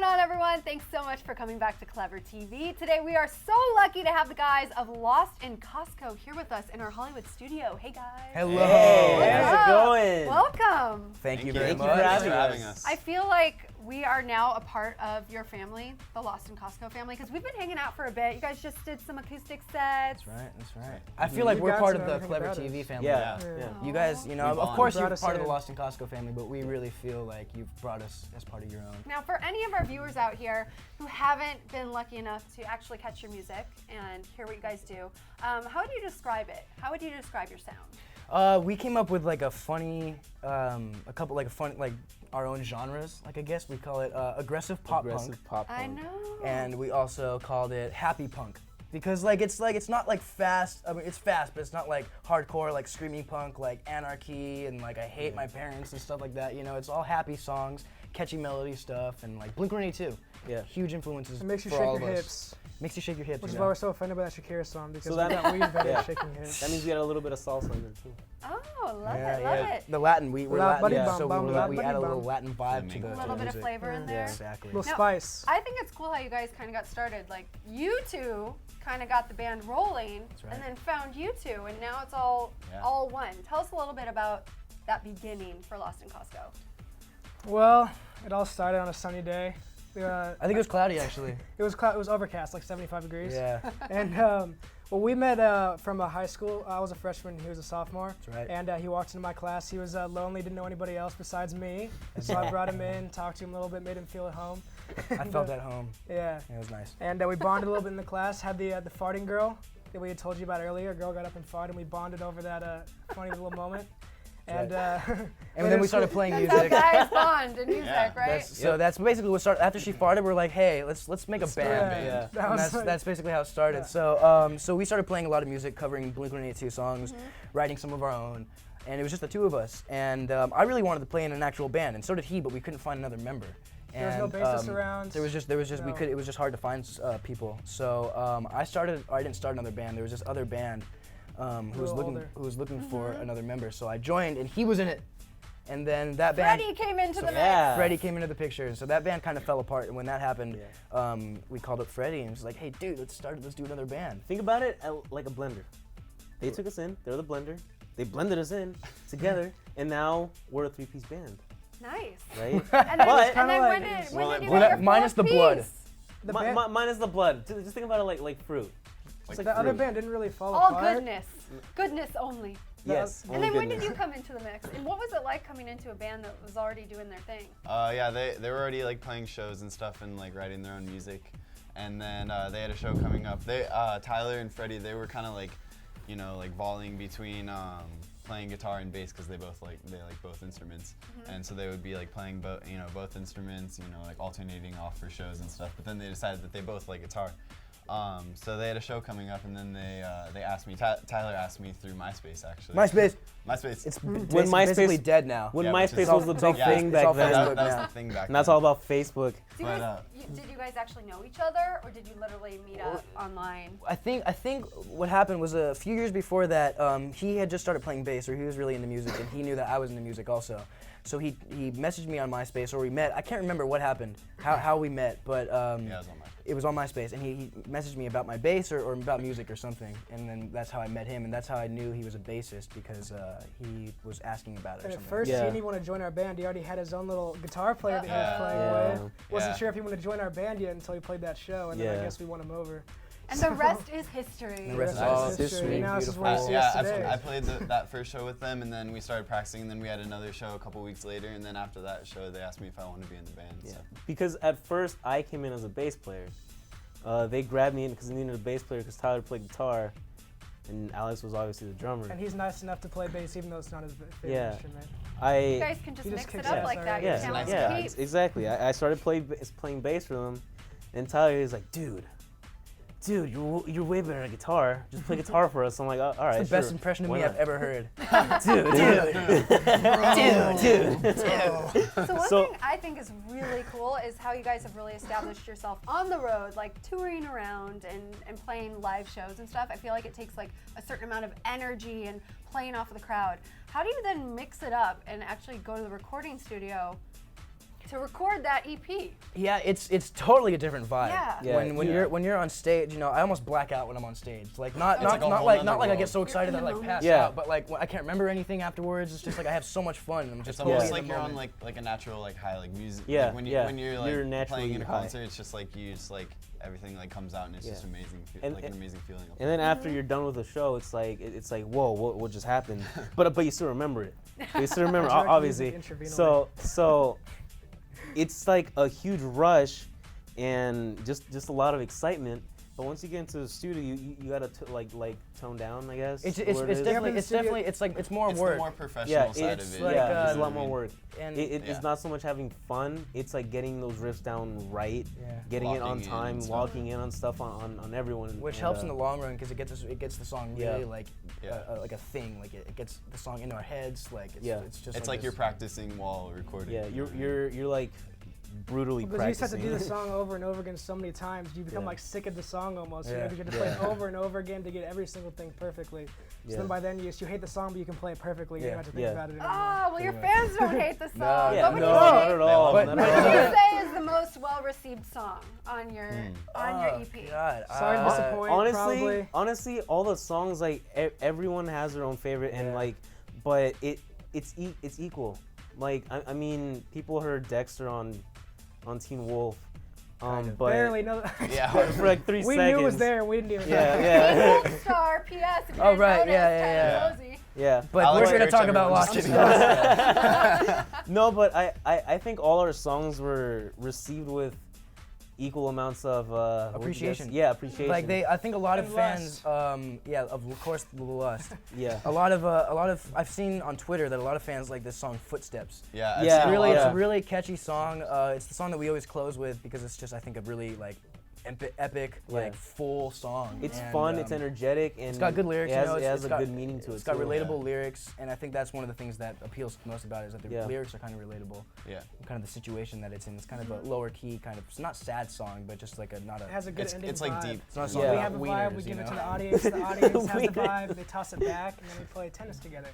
on, everyone? Thanks so much for coming back to Clever TV. Today we are so lucky to have the guys of Lost in Costco here with us in our Hollywood studio. Hey guys. Hello. Hey, how's it going? Welcome. Thank you very much. Thank you for having us. I feel like we are now a part of your family, the Lost in Costco family, because we've been hanging out for a bit. You guys just did some acoustic sets. That's right. I feel like we're part of the Clever TV family. Yeah. You guys, you know, We've of course you're brought us part of the in. Lost in Costco family, but we really feel like you've brought us as part of your own. Now, for any of our viewers out here who haven't been lucky enough to actually catch your music and hear what you guys do, how would you describe it? How would you describe your sound? We came up with like a funny, like our own genres. Like I guess we call it aggressive pop punk, I know. and we also called it happy punk. Because it's not like fast. I mean, it's fast, but it's not like hardcore, like screaming punk, like Anarchy and like I Hate My Parents and stuff like that. You know, it's all happy songs, catchy melody stuff, and like Blink-182. Yeah, huge influences. It makes you for shake all your of us. hips. Makes you shake your hips. Which you is know? why we're so offended by that Shakira song, because So we that- got weed better Yeah. shaking hips. That means we got a little bit of salsa in there too. Oh, love Yeah, it, yeah. love it. The Latin, we're La- Latin, buddy yeah, bum so bum, we la- add a buddy little bum. Latin vibe to the A little bit of music. flavor in there. Exactly. Little Now, spice. I think it's cool how you guys kind of got started. Like, you two kind of got the band rolling, right. and then found you two, and now it's all one. Tell us a little bit about that beginning for Lost in Costco. Well, it all started on a sunny day. I think it was cloudy actually. It was overcast, like 75 degrees. Yeah. And well, we met from a high school. I was a freshman, he was a sophomore. That's right. And he walked into my class. He was lonely, didn't know anybody else besides me. So I brought him in, talked to him a little bit, made him feel at home. I felt at home. Yeah. It was nice. And we bonded a little bit in the class. Had the farting girl that we had told you about earlier. A girl got up and farted, and we bonded over that funny little moment. And And then we started playing That's how music. guys bond in music, Yeah. right? So that's basically what started. After she farted, we're like, hey, let's make a band. Yeah. That And was that's basically how it started. Yeah. So we started playing a lot of music, covering Blink-182 songs, writing some of our own, and it was just the two of us. And I really wanted to play in an actual band, and so did he, but we couldn't find another member. There was no bassist around. There was just No. it was just hard to find people. So I didn't start another band. There was this other band who was looking for another member. So I joined, and he was in it. And then that band. Freddie came into the mix. Yeah. Freddie came into the picture, so that band kind of fell apart. And when that happened, we called up Freddie and was like, "Hey, dude, let's do another band." Think about it like a blender. They took us in, they're the blender. They blended us in together, and now we're a three-piece band, Nice. right? And then, But- and then when Kinda did well, you well, get your minus fourth the blood. piece? The band- Minus the blood. Just think about it like fruit. It's the other fruit. band didn't really fall All apart. goodness only. Yes. And then when did you come into the mix? And what was it like coming into a band that was already doing their thing? Yeah, they were already like playing shows and stuff and like writing their own music, and then they had a show coming up. Tyler and Freddie, they were kind of like, you know, like volleying between playing guitar and bass because they like both instruments, and so they would be like playing both instruments, like alternating off for shows and stuff. But then they decided that they both like guitar. So they had a show coming up, and then they asked me. Tyler asked me through MySpace actually. MySpace. MySpace. When basically MySpace dead now. When Yeah, which MySpace is- was the big Yeah, thing it's back all then, Facebook that was now. the thing back and that's then. all about Facebook. Do you But, guys, did you guys actually know each other, or did you literally meet up online? I think what happened was a few years before that, he had just started playing bass, or he was really into music, and he knew that I was into music also. So he messaged me on MySpace, or we met. I can't remember what happened, how we met, but Yeah, it was on MySpace. it was on MySpace, and he messaged me about my bass or about music or something, and then that's how I met him, and that's how I knew he was a bassist because he was asking about it or And at something. first, Yeah. he didn't even want to join our band. He already had his own little guitar player that he was Yeah. playing Yeah. with. Wasn't Yeah. sure if he wanted to join our band yet until he played that show, and then I Yeah. guess we won him over. And the rest is history. The rest is That's history. Now this is Beautiful. where you see Yeah, us today. I played that first show with them, and then we started practicing, and then we had another show a couple weeks later, and then after that show, they asked me if I wanted to be in the band. Yeah. So. Because at first I came in as a bass player. They grabbed me in because they needed a bass player because Tyler played guitar, and Alex was obviously the drummer. And he's nice enough to play bass even though it's not his favorite Yeah. instrument. You guys can just He just mix it kicks up ass like that. already. Your Yeah, talents nice guy. keep- exactly. I started playing bass with him, and Tyler was like, dude, you're way better at guitar. Just play guitar for us. I'm like, all right, It's the best sure. impression of Why me not?" I've ever heard. So one So- thing I think is really cool is how you guys have really established yourself on the road, like touring around and playing live shows and stuff. I feel like it takes like a certain amount of energy and playing off of the crowd. How do you then mix it up and actually go to the recording studio to record that EP. Yeah, it's totally a different vibe. Yeah. Yeah, When you're on stage, you know, I almost black out when I'm on stage. Like not like a whole like nother I get world. so excited that I like pass Yeah. out, but like I can't remember anything afterwards. It's just like I have so much fun. And I'm just It's almost totally like in the you're on moment. like a natural like high, like music. Yeah, Like when yeah. you're like You're naturally playing in a high. concert, it's just like you just like everything like comes out and it's just Yeah. amazing, And- like an amazing feeling. And then after you're done with the show, it's like whoa, what just happened? But you still remember it. You still remember, Direct obviously. music intravenously. So it's like a huge rush and just a lot of excitement. But once you get into the studio, you gotta like tone down, I guess. It's where it is. definitely it's more It's work. the more professional Yeah, side it's of it. like, yeah, it's a you know lot more work. and It's Yeah. not so much having fun. It's like getting those riffs down right, Yeah. getting it on Locking in time, and stuff. locking in on stuff on everyone. which and, helps in the long run because it gets the song really Yeah. like Yeah. like a thing. Like it gets the song into our heads. Like it's just It's like you're this- practicing while recording. Yeah, you know? you're like brutally Because you just have to practicing. do the song over and over again so many times, you become Yeah. like sick of the song almost. You know, Yeah. 'cause you have to play it over and over again to get every single thing perfectly. So Yeah. then by then you hate the song, but you can play it perfectly. You Yeah. don't have to think Yeah. about it anymore. Oh, well, your Pretty much. fans don't hate the song. Yeah, What would no, you not say? at all. But- not What at would all. you say is the most well-received song on your Oh, EP? God. Sorry to disappoint. honestly, probably. all the songs like everyone has their own favorite, and Yeah. like, but it's equal. Like I mean, people heard Dexter on Teen Wolf, Kind of. but Barely know. Yeah. for like 3 we seconds. knew it was there. We didn't even. Yeah, Hey, yeah, Gold Star, P.S. If you Oh, guys right, noticed, yeah. Tyler Posey. yeah. But Alex we're here to Church, talk about everyone Lost just in No, but I think all our songs were received with equal amounts of what would you guys- Appreciation. Yeah, appreciation. Like I think a lot of And fans, of course, the Lust. yeah. A lot of, I've seen on Twitter that a lot of fans like this song Footsteps. Yeah. I've Yeah. seen a Really, lot it's of- a really catchy song. It's the song that we always close with because it's just, I think, a really like epic, Yeah. like full song. It's And, fun. It's energetic, and It's got good lyrics. It has, you know, it has a got, good meaning to it. It's got too. relatable lyrics, and I think that's one of the things that appeals most about it is that the Yeah. lyrics are kind of relatable. Yeah. Kind of the situation that it's in. It's kind of a lower key, kind of. It's not sad song, but just like a not a. It has a good It's, ending it's like vibe. deep. It's not a Yeah. song We about have a vibe. wieners, We you give it to know? the audience. The audience has the Wieners. vibe. They toss it back, and then we play tennis together.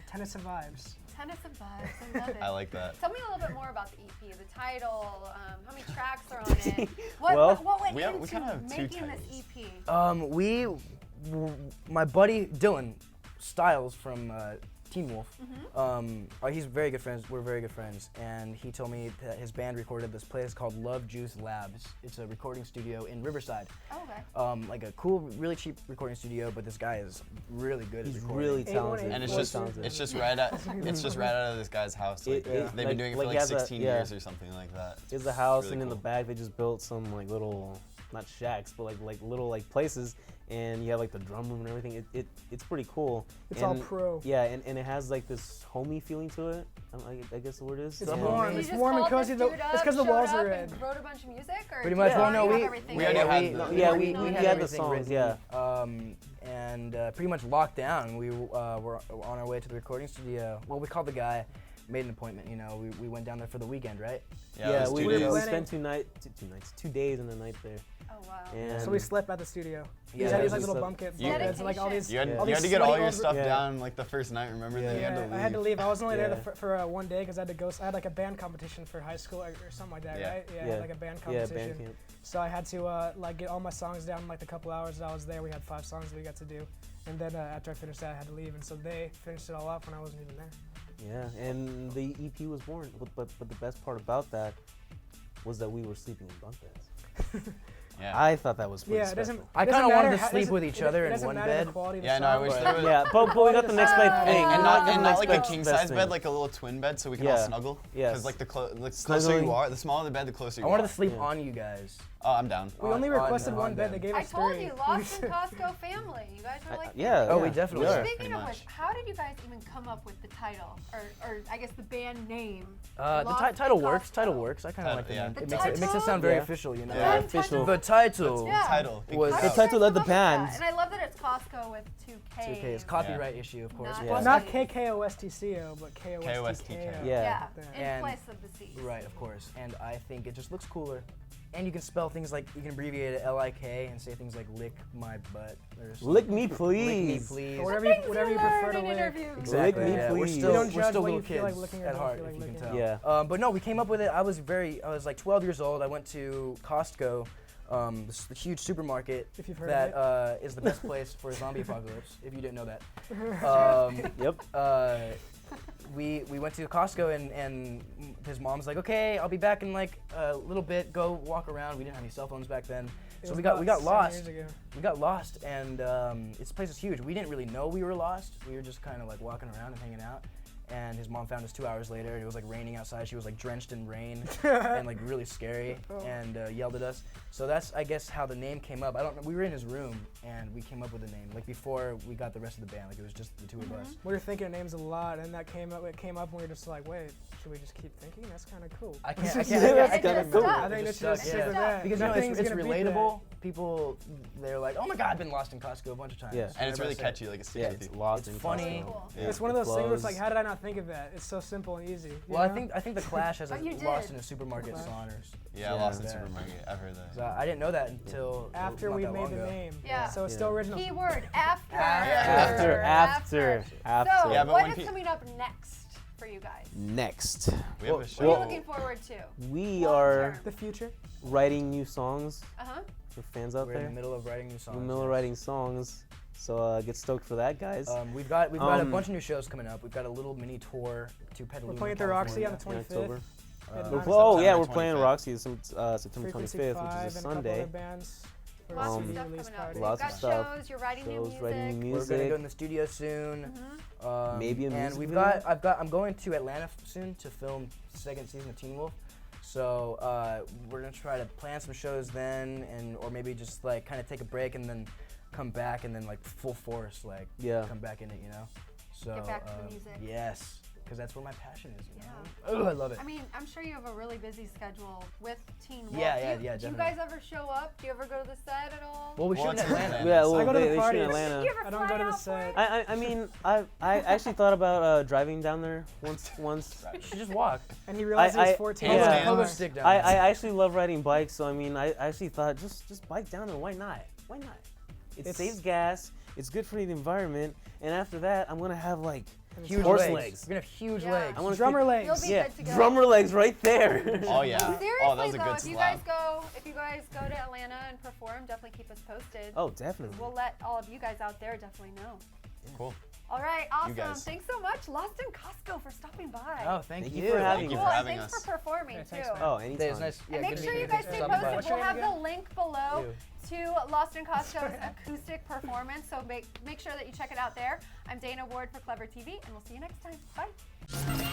Tennis and vibes. Tennis and vibes. I love it. I like that. Tell me a little bit more about the EP, the title, how many tracks are on it. Well, what went we into kind of have two making this titles. EP? My buddy Dylan Styles from Teen Wolf, he's very good friends. We're very good friends, and he told me that his band recorded this place called Love Juice Labs. It's a recording studio in Riverside. Oh, okay. Like a cool, really cheap recording studio, but this guy is really good He's at recording. really talented. And it's really just talented. it's just right out of this guy's house. Like, It- they've like- been doing it like for he like has a- 16 yeah. years or something like that. It's a house, really and in the cool. back they just built some like little, not shacks, but like little like places, and you have like the drum room and everything. It's pretty cool. It's all And- pro. Yeah, and it has like this homey feeling to it. I guess the word is. It's And- warm. You It's just warm and called cozy. this The- dude it's up, 'cause the showed walls are up red. and wrote a bunch of music, or Pretty did much. you Well, no, already we have everything we written? already had the- Yeah, we we had had the everything songs. written, Yeah. and pretty much locked down. We were on our way to the recording studio. Well, we called the guy, made an appointment. You know, we went down there for the weekend, right? Yeah, it Yeah, was we, 2 we days. Planning- spent 2 days and a night there. Oh, wow. And So we slept at the studio. Yeah, These had it these was like little just a- bunk beds, You- bunk beds, and like all these. You had, Yeah. all you these had to get all sweaty your old- stuff Yeah. down like the first night. Remember? Then you had to Yeah, leave. I had to leave. I was only there Yeah. for one day because I had to go. I had like a band competition for high school or something like that, Yeah. right? Yeah, I Yeah. had like a band Yeah, competition. band camp. So I had to like get all my songs down in like the couple hours that I was there. We had 5 songs that we got to do, and then after I finished that, I had to leave. And so they finished it all up when I wasn't even there. Yeah, and the EP was born. But the best part about that was that we were sleeping in bunk beds. Yeah. I thought that was pretty Yeah, it doesn't. special. I it doesn't kinda wanted matter to how- sleep doesn't- with each it- other it in doesn't one matter the bed. quality of the Yeah, no, I song, wish but- there was. Yeah, but we got the next bed. And- Hey, And not not like a best king best size thing. bed, like a little twin bed, so we can Yeah. all snuggle. Yes. Because like the closer you Snuggling. are, the smaller the bed, the closer you I are. wanted to sleep Yeah. on you guys. Oh, I'm down. We only on- requested on one bed. them. They gave I us told 3. you, Lost in Costco family. You guys are like. Yeah. Oh, we yeah, definitely we are. are. Speaking Pretty of much. which, how did you guys even come up with the title, or I guess the band name? The Lost in title works. Costco. Title works. I kind of Title- like the yeah. name. The It makes it title? sound very Yeah. official, you know. Yeah. Official. The title. Yeah. Title. Was- How The did you title guys of the come up with band. that? And I love that it's Costco with 2K. 2K. It's copyright issue, of course. Not- Yeah. Not KKOSTCO, but KOSTKO. KOSTKO. Yeah. In And- place of the C's. Right, of course. And I think it just looks cooler. And you can spell things like, you can abbreviate it LIK and say things like lick my butt. Or something. Lick me, Lick me, please. please. Or whatever Things you you prefer learn to in lick. interviews. Exactly. Lick me, yeah. We're please. still, We don't we're judge still what little you feel like kids licking or at don't heart, feel like if you can licking. tell. Yeah. But no, we came up with it. I was like 12 years old. I went to Costco, the huge supermarket If you've heard that of is the best place for a zombie apocalypse. If you didn't know that. Yep. We went to Costco and his mom's like, okay, I'll be back in like a little bit. Go walk around. We didn't have any cell phones back then, It so was we got about 7 lost. years ago. We got lost, and this place is huge. We didn't really know we were lost. We were just kind of like walking around and hanging out. And his mom found us 2 hours later. It was like raining outside. She was like drenched in rain and like really scary and yelled at us. So that's, I guess, how the name came up. I don't know. We were in his room and we came up with the name like before we got the rest of the band. Like it was just the two of us. We were thinking of names a lot, and that came up. It came up, and we were just like, "Wait, should we just keep thinking? That's kind of cool." I That's can't. kinda cool. I It think just that's just sucks, stick yeah. with that. Because you know, Nothing's it's gonna beat that. relatable. People, they're like, oh my God, I've been lost in Costco a bunch of times. Yeah. And it's Whenever I really say it. catchy, like it sticks Yeah, with it's you. lost It's in funny. Costco. Cool. Yeah. It's one of those things where it's Clothes. like, how did I not think of that? It's so simple and easy. you Well, know? I think the Clash has a But you Lost did. in a Supermarket Clash. song. Yeah, Yeah. Lost in Yeah. Supermarket. I've heard that. So I didn't know that until after not we that made long the ago. name. Yeah. So it's Yeah. still original. Keyword after. After. So, Yeah, but what when is pe- coming up next for you guys? Next, We have a What show. are you Well- looking forward to? we Long are term. The future. writing new songs Uh-huh. for fans out We're in there. the middle of writing new songs. We're in the middle of writing songs, so get stoked for that, guys. We've got a Um, bunch of new shows coming up. We've got a little mini tour to Petaluma. We're playing at the Roxy on the California. in October. 25th. Uh, Midnight. Oh yeah, September we're playing 25th. Roxy September Frequency 25th, 5 which is a and a couple Sunday. other bands. for Lots the of CD stuff release coming up. party. You've Lots got of stuff. shows, you're writing new Shows, music. writing new We're gonna music. go in the studio soon. Maybe a and music we've video? got. I'm going to Atlanta soon to film second season of Teen Wolf. So we're gonna try to plan some shows then, or maybe just like kind of take a break and then come back and then like full force like Yeah. come back in it, you know. So Get back to the music. Yes, because that's where my passion is. You Yeah. know? Oh, I love it. I mean, I'm sure you have a really busy schedule with Teen Wolf. Yeah, do yeah, you, yeah, Do you definitely. guys ever show up? Do you ever go to the set at all? Well, we Well, shoot in it's Atlanta. Atlanta. Yeah, I well, go to the they shoot in parties. Atlanta. You ever I don't fly go to the out for set. it? I mean, I actually thought about driving down there once. You should just walk. And he realized he I- was 14. yeah. He was Pogo a stick down. I there. actually love riding bikes, so I mean, I actually thought just bike down there. Why not? Why not? It It's- saves gas. It's good for the environment. And after that, I'm gonna have like huge horse legs. legs. We're gonna have huge Yeah. legs. I wanna drummer You'll legs. be yeah, good to go. drummer legs right there. Oh yeah. Seriously Oh, that was a though, good if you slap. guys go to Atlanta and perform, definitely keep us posted. Oh, definitely. We'll let all of you guys out there definitely know. Cool. All right, awesome. guys. Thanks so much, Lost in Costco, for stopping by. Oh, thank Thank you. you for having Thank you cool, for and having thanks us. for performing Yeah, too. thanks, man. Oh, Hey, it's anytime. nice. Yeah, And make good sure meeting you guys stay Stopping by. posted. What's We'll your have name the link below You. to Lost in Costco's acoustic performance. So make sure that you check it out there. I'm Dana Ward for Clever TV, and we'll see you next time. Bye.